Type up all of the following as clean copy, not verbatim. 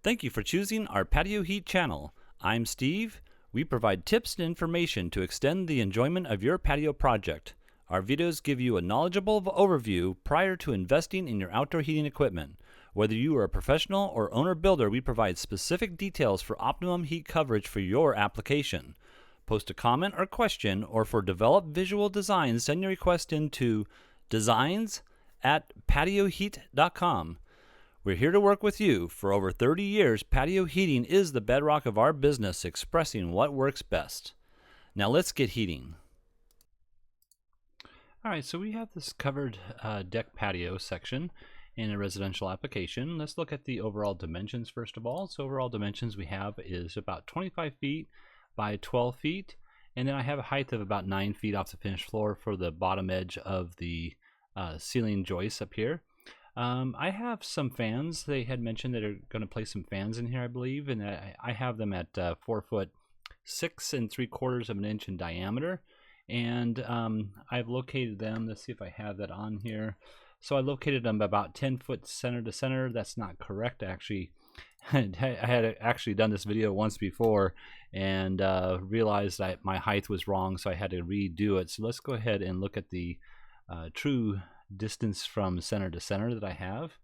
Thank you for choosing our Patio Heat channel. I'm Steve. We provide tips and information to extend the enjoyment of your patio project. Our videos give you a knowledgeable overview prior to investing in your outdoor heating equipment. Whether you are a professional or owner-builder, we provide specific details for optimum heat coverage for your application. Post a comment or question, or for developed visual designs, send your request into designs@patioheat.com. We're here to work with you. For over 30 years, patio heating is the bedrock of our business, expressing what works best. Now let's get heating. All right, so we have this covered deck patio section in a residential application. Let's look at the overall dimensions first of all. So overall dimensions we have is about 25 feet by 12 feet. And then I have a height of about 9 feet off the finished floor for the bottom edge of the ceiling joists up here. I have some fans. They had mentioned that they're going to place some fans in here, I believe, and I have them at 4 foot 6 3/4 of an inch in diameter. And I've located them. Let's see if I have that on here. So I located them about 10 foot center to center. That's not correct, actually. I had actually done this video once before and realized that my height was wrong, so I had to redo it. So let's go ahead and look at the true distance from center to center that I have.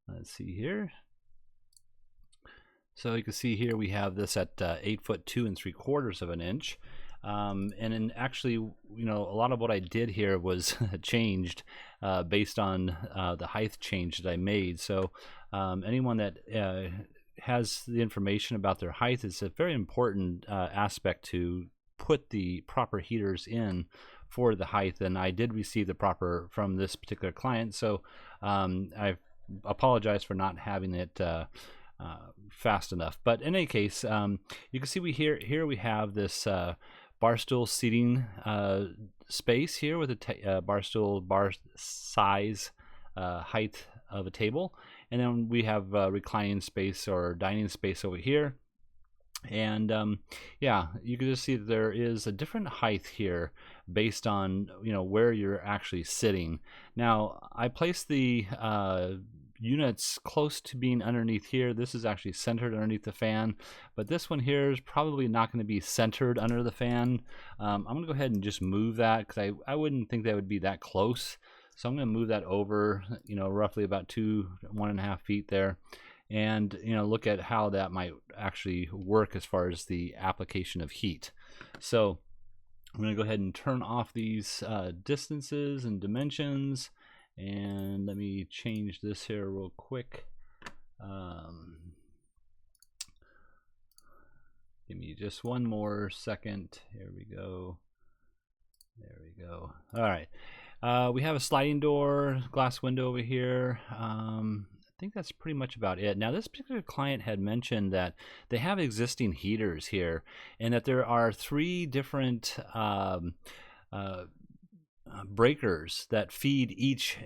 Let's see here. So you can see here we have this at 8 foot 2 3/4 of an inch. And then actually, you know, a lot of what I did here was changed based on the height change that I made. So anyone that has the information about their height, is a very important aspect to put the proper heaters in for the height, and I did receive the proper from this particular client, so I apologize for not having it fast enough. But in any case, you can see here we have this bar stool seating space here with a bar size height of a table, and then we have reclining space or dining space over here. And yeah, you can just see that there is a different height here based on, you know, where you're actually sitting. Now I placed the units close to being underneath here. This is actually centered underneath the fan, but this one here is probably not going to be centered under the fan. I'm going to go ahead and just move that because I wouldn't think that would be that close. So I'm going to move that over, you know, roughly about 1.5 feet there. And, you know, look at how that might actually work as far as the application of heat. So I'm going to go ahead and turn off these distances and dimensions, and let me change this here real quick. Give me just one more second. Here we go. There we go. All right. We have a sliding door, glass window over here. I think that's pretty much about it. Now this particular client had mentioned that they have existing heaters here, and that there are 3 different breakers that feed each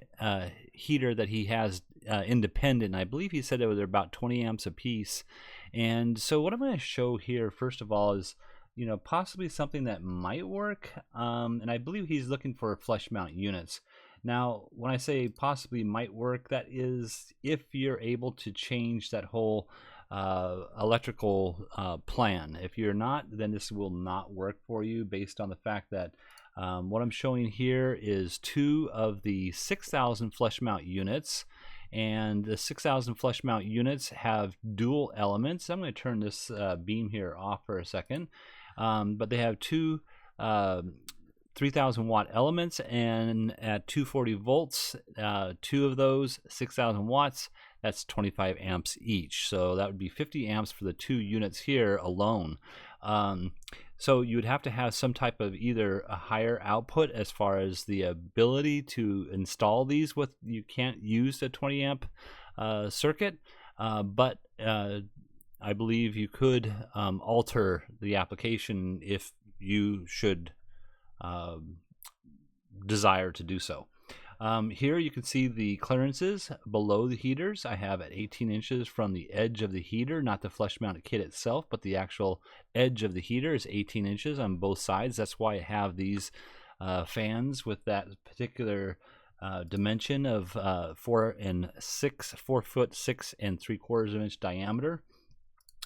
heater that he has independent. And I believe he said they're about 20 amps a piece. And so what I'm going to show here first of all is, you know, possibly something that might work, and I believe he's looking for flush mount units. Now, when I say possibly might work, that is if you're able to change that whole electrical plan. If you're not, then this will not work for you, based on the fact that what I'm showing here is 2 of the 6,000 flush mount units, and the 6,000 flush mount units have dual elements. I'm going to turn this beam here off for a second, but they have 2 3,000 watt elements, and at 240 volts, 2 of those 6,000 watts, that's 25 amps each. So that would be 50 amps for the 2 units here alone. So you would have to have some type of either a higher output as far as the ability to install these with. You can't use the 20 amp circuit, but I believe you could alter the application if you should desire to do so. Here you can see the clearances below the heaters. I have at 18 inches from the edge of the heater, not the flush mounted kit itself, but the actual edge of the heater is 18 inches on both sides. That's why I have these fans with that particular dimension of 4 foot 6 3/4 inch diameter.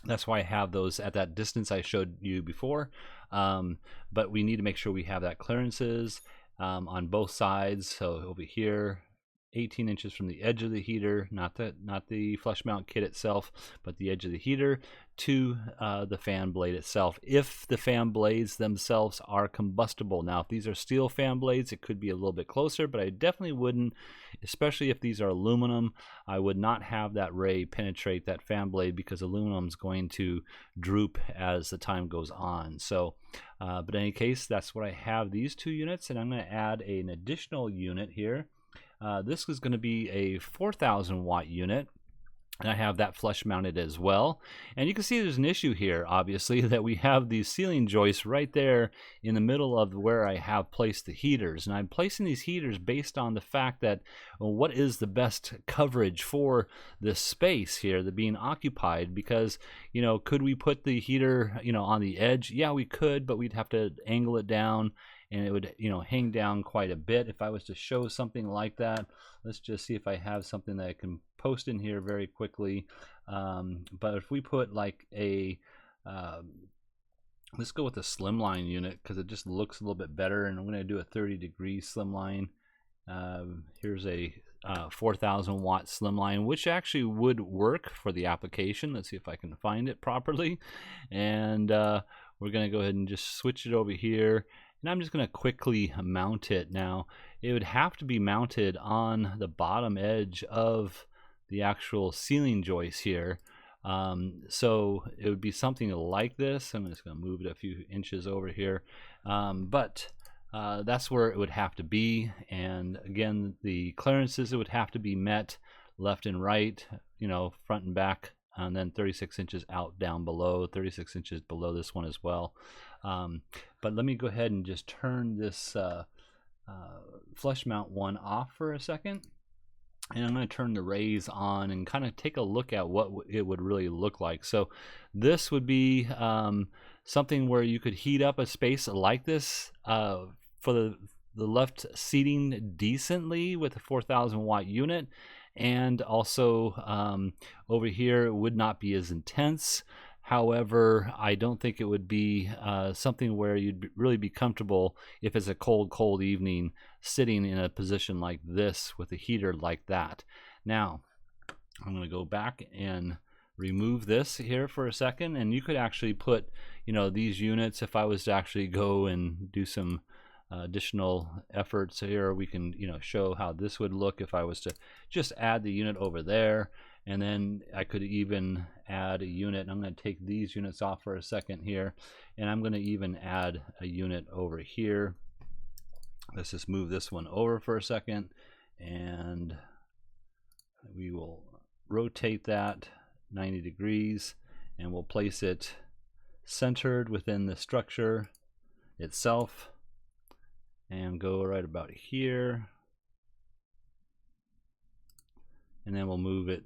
That's why I have those at that distance I showed you before. But we need to make sure we have that clearances on both sides. So over here, 18 inches from the edge of the heater, not the flush mount kit itself, but the edge of the heater to the fan blade itself, if the fan blades themselves are combustible. Now, if these are steel fan blades, it could be a little bit closer, but I definitely wouldn't, especially if these are aluminum, I would not have that ray penetrate that fan blade, because aluminum is going to droop as the time goes on. So but in any case, that's what I have, these two units, and I'm going to add an additional unit here. This is going to be a 4,000 watt unit, and I have that flush mounted as well. And you can see there's an issue here, obviously, that we have these ceiling joists right there in the middle of where I have placed the heaters. And I'm placing these heaters based on the fact that, well, what is the best coverage for this space here that being occupied? Because, you know, could we put the heater, you know, on the edge? Yeah, we could, but we'd have to angle it down, and it would, you know, hang down quite a bit. If I was to show something like that, let's just see if I have something that I can post in here very quickly. But if we put like a, let's go with a slimline unit, because it just looks a little bit better, and I'm going to do a 30-degree slimline. Here's a 4,000 watt slimline, which actually would work for the application. Let's see if I can find it properly. And we're going to go ahead and just switch it over here. And I'm just going to quickly mount it. Now, it would have to be mounted on the bottom edge of the actual ceiling joist here. So it would be something like this. I'm just going to move it a few inches over here. But that's where it would have to be. And again, the clearances, it would have to be met left and right, you know, front and back, and then 36 inches out down below, 36 inches below this one as well. But let me go ahead and just turn this flush mount one off for a second, and I'm going to turn the rays on and kind of take a look at what it would really look like. So this would be something where you could heat up a space like this for the left seating decently with a 4,000 watt unit. And also over here, it would not be as intense. However, I don't think it would be something where you'd really be comfortable if it's a cold evening sitting in a position like this with a heater like that. Now, I'm going to go back and remove this here for a second, and you could actually put, you know, these units, if I was to actually go and do some additional efforts here, we can, you know, show how this would look if I was to just add the unit over there. And then I could even add a unit. I'm going to take these units off for a second here, and I'm going to even add a unit over here. Let's just move this one over for a second, and we will rotate that 90 degrees, and we'll place it centered within the structure itself, and go right about here, and then we'll move it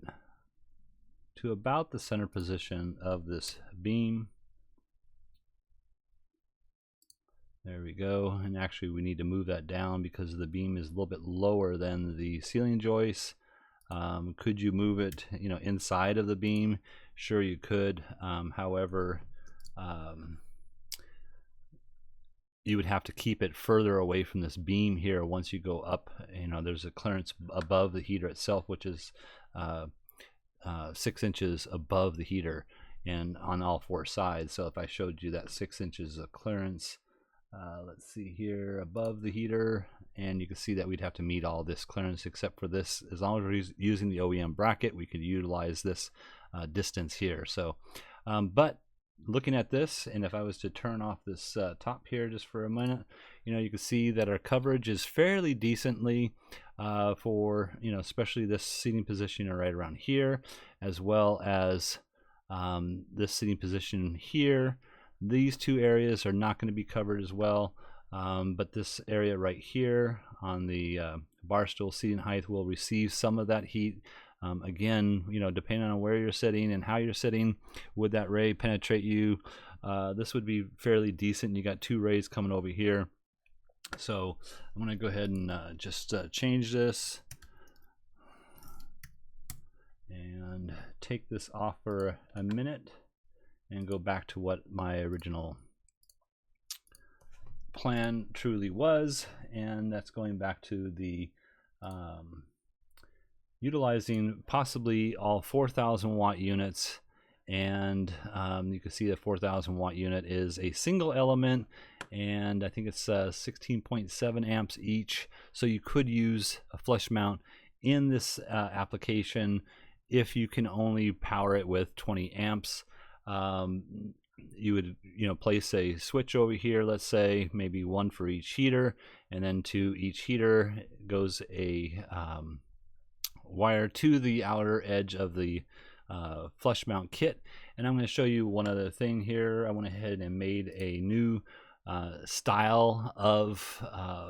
to about the center position of this beam. There we go. And actually we need to move that down because the beam is a little bit lower than the ceiling joist. Could you move it, you know, inside of the beam? Sure, you could. However, you would have to keep it further away from this beam here. Once you go up, you know, there's a clearance above the heater itself, which is 6 inches above the heater, and on all four sides. So if I showed you that 6 inches of clearance, let's see here, above the heater, and you can see that we'd have to meet all this clearance except for this. As long as we're using the OEM bracket, we could utilize this distance here. So but looking at this, and if I was to turn off this top here just for a minute, you know, you can see that our coverage is fairly decently for, you know, especially this seating position right around here, as well as this seating position here. These two areas are not going to be covered as well, but this area right here on the bar stool seating height will receive some of that heat. Again, you know, depending on where you're sitting and how you're sitting, would that ray penetrate you? This would be fairly decent. You got two rays coming over here. So I'm going to go ahead and just change this and take this off for a minute and go back to what my original plan truly was, and that's going back to the utilizing possibly all 4,000 watt units. And you can see the 4,000 watt unit is a single element, and I think it's 16.7 amps each. So you could use a flush mount in this application if you can only power it with 20 amps. You would place a switch over here, let's say maybe one for each heater, and then to each heater goes a wire to the outer edge of the flush mount kit. And I'm going to show you one other thing here. I went ahead and made a new style of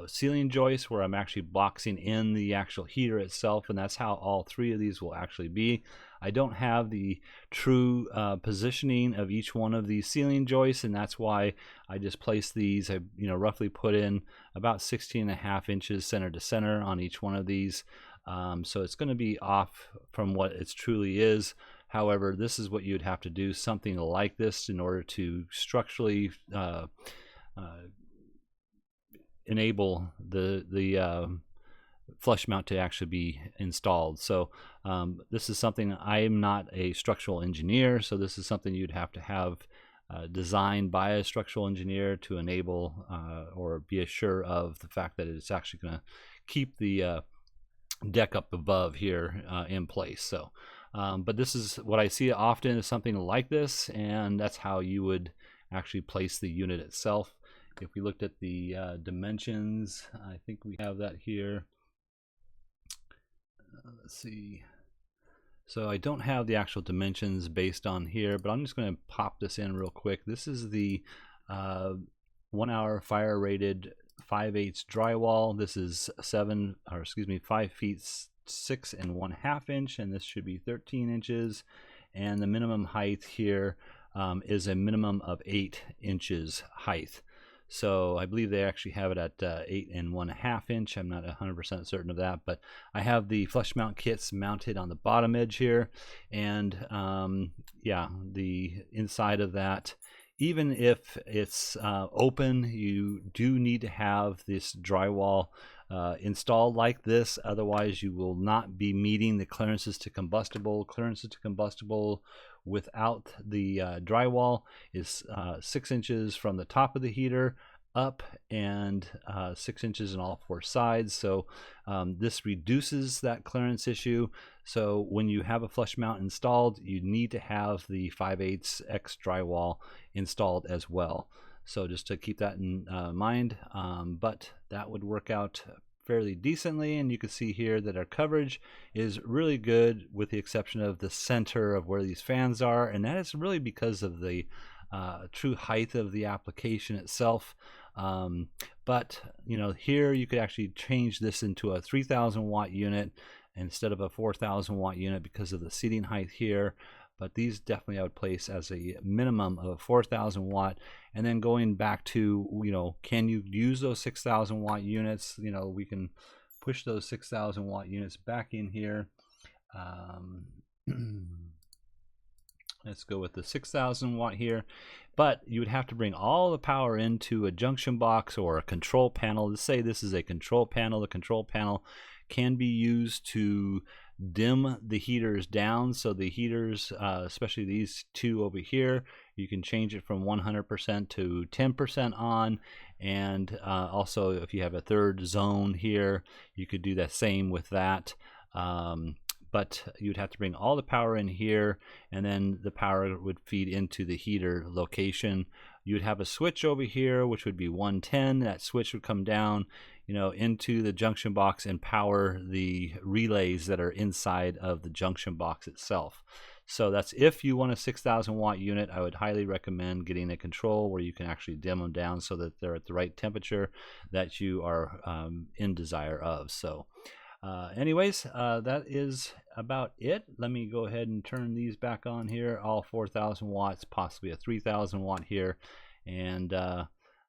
ceiling joist where I'm actually boxing in the actual heater itself, and that's how all three of these will actually be. I don't have the true positioning of each one of these ceiling joists, and that's why I just placed these. I roughly put in about 16.5 inches center to center on each one of these. So it's going to be off from what it truly is. However, this is what you'd have to do, something like this, in order to structurally enable the flush mount to actually be installed. So this is something, I'm not a structural engineer, so this is something you'd have to have designed by a structural engineer to enable or be assured of the fact that it's actually going to keep the deck up above here in place. So but this is what I see often, is something like this, and that's how you would actually place the unit itself. If we looked at the dimensions, I think we have that here. Let's see. So I don't have the actual dimensions based on here, but I'm just going to pop this in real quick. This is the 1 hour fire rated 5/8 drywall. This is 5 feet 6 1/2 inch, and this should be 13 inches. And the minimum height here is a minimum of 8 inches height. So I believe they actually have it at 8 1/2 inch. I'm not 100% certain of that, but I have the flush mount kits mounted on the bottom edge here, and yeah, the inside of that, even if it's open, you do need to have this drywall installed like this. Otherwise, you will not be meeting the clearances to combustible. Clearances to combustible without the drywall is 6 inches from the top of the heater up, and 6 inches on all 4 sides. So this reduces that clearance issue. So when you have a flush mount installed, you need to have the 5/8 X drywall installed as well. So just to keep that in mind, but that would work out fairly decently. And you can see here that our coverage is really good, with the exception of the center of where these fans are, and that is really because of the true height of the application itself. But here you could actually change this into a 3,000 watt unit instead of a 4,000 watt unit because of the seating height here. But these definitely I would place as a minimum of 4,000 watt. And then going back to, can you use those 6,000 watt units? We can push those 6,000 watt units back in here. Let's go with the 6,000 watt here. But you would have to bring all the power into a junction box or a control panel. Let's say this is a control panel. The control panel can be used to dim the heaters down. So the heaters, especially these two over here, you can change it from 100% to 10% on. And also, if you have a third zone here, you could do the same with that. But you'd have to bring all the power in here, and then the power would feed into the heater location. You'd have a switch over here, which would be 110. That switch would come down, into the junction box and power the relays that are inside of the junction box itself. So that's if you want a 6,000 watt unit. I would highly recommend getting a control where you can actually dim them down so that they're at the right temperature that you are in desire of. So anyways, that is about it. Let me go ahead and turn these back on here, all 4,000 watts, possibly a 3,000 watt here, and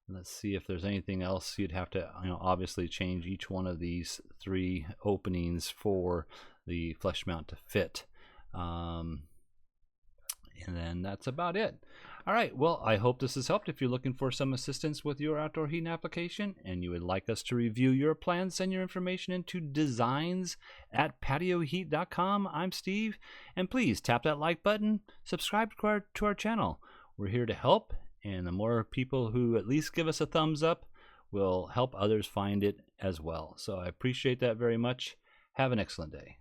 Let's see if there's anything else. You'd have to, obviously change each one of these 3 openings for the flush mount to fit. And then that's about it. All right, well, I hope this has helped. If you're looking for some assistance with your outdoor heating application and you would like us to review your plans, send your information into designs@patioheat.com. I'm Steve, and please tap that like button, subscribe to our channel. We're here to help, and the more people who at least give us a thumbs up will help others find it as well. So I appreciate that very much. Have an excellent day.